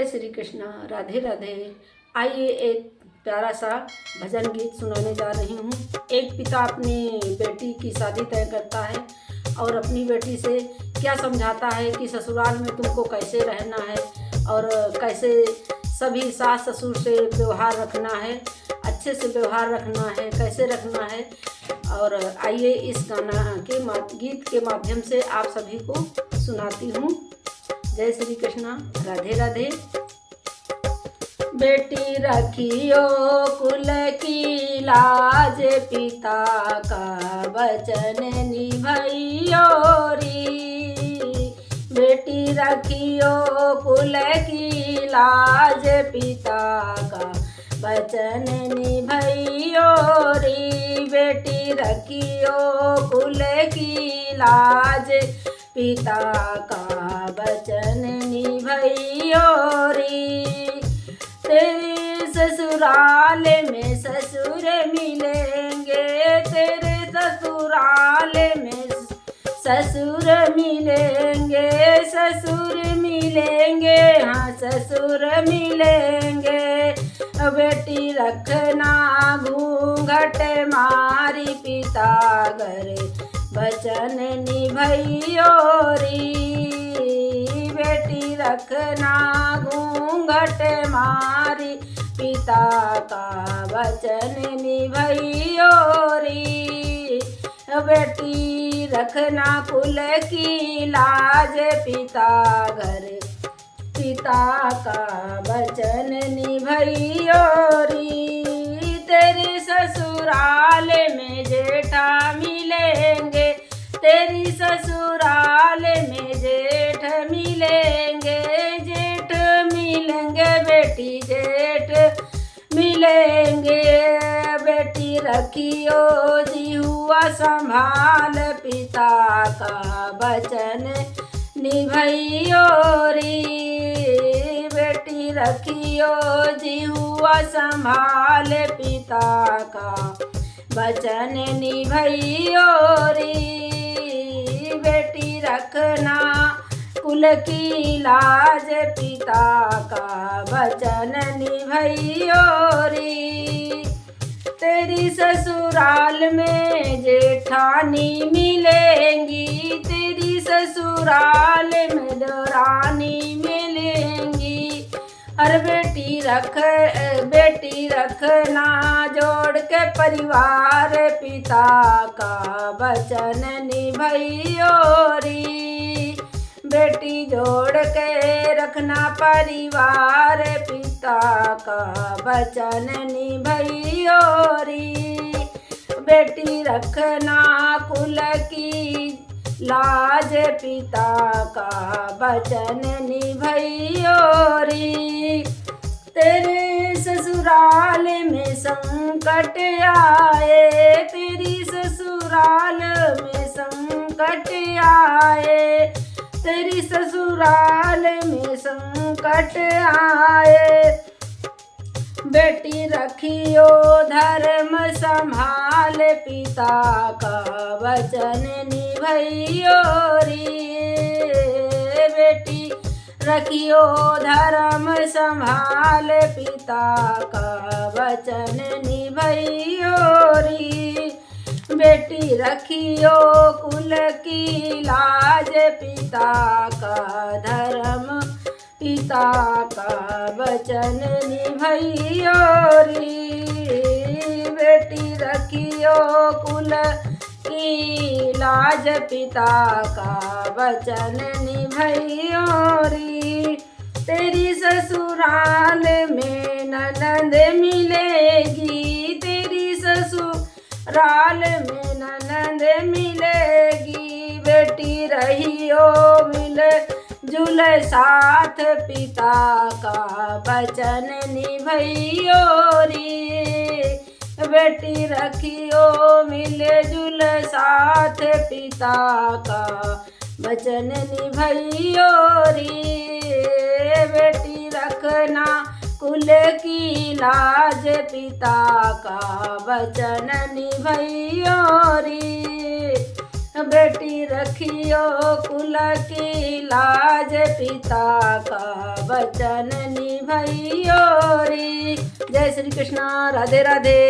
श्री कृष्णा, राधे राधे। आइए एक प्यारा सा भजन गीत सुनाने जा रही हूँ। एक पिता अपनी बेटी की शादी तय करता है और अपनी बेटी से क्या समझाता है कि ससुराल में तुमको कैसे रहना है और कैसे सभी सास ससुर से व्यवहार रखना है, अच्छे से व्यवहार रखना है, कैसे रखना है। और आइए इस गाना के गीत के माध्यम से आप सभी को सुनाती हूँ। जय श्री कृष्णा, राधे राधे। बेटी रखियो कुल की लाज, पिता का वचन निभइयो री। बेटी रखियो कुल की लाज, पिता का वचन निभइयो री। बेटी रखियो कुल की लाज, पिता का वचन निभइयो री। तेरे ससुराल में ससुर मिलेंगे, तेरे ससुराल में ससुर मिलेंगे, ससुर मिलेंगे, हाँ ससुर मिलेंगे। बेटी रखना घूंघट मारी, पिता घर वचन निभइयो री। बेटी रखना घूंघट मारी, पिता का वचन निभइयो री। बेटी रखना कुल की लाज, पिता घर पिता का वचन निभइयो री। तेरे ससुराल में जेठा मिलेंगे, तेरी ससुराल में जेठ मिलेंगे, जेठ मिलेंगे, बेटी जेठ मिलेंगे। बेटी रखियो जिहुआ संभाल, पिता का वचन निभइयो री। बेटी रखियो जिहुआ संभाल, पिता का वचन निभइयो री। बेटी रखना कुल की लाज, पिता का वचन निभइयो री। तेरी ससुराल में जेठानी मिलेंगी, तेरी ससुराल में देवरानी मिलेंगी। हर बेटी रखना जोड़ के परिवार, पिता का वचन निभइयो री। बेटी जोड़ के रखना परिवार, पिता का वचन निभइयो री। बेटी रखना कुल की लाज, पिता का वचन निभइयो री। तेरे ससुराल में संकट आए, तेरी ससुराल में संकट आए, तेरी ससुराल में संकट आए। बेटी रखियो धर्म संभाल, पिता का वचन निभइयो री। बेटी रखियो धर्म संभाल, पिता का वचन निभइयो री। बेटी रखियो कुल की लाज, पिता का धर्म, पिता का वचन निभइयो री। बेटी रखियो कुल की लाज, पिता का वचन निभइयो री। तेरी ससुराल में ननद मिलेगी, तेरी ससुराल में ननद मिलेगी। बेटी रहियो मिले जुल साथ, पिता का वचन निभइयो री। बेटी रखियो मिले जुल साथ, पिता का वचन निभइयो री। बेटी रखना कुल की लाज, पिता का वचन निभइयो री। बेटी रखियो कुल की लाज, पिता का वचन निभइयो री। जय श्री कृष्णा, राधे राधे।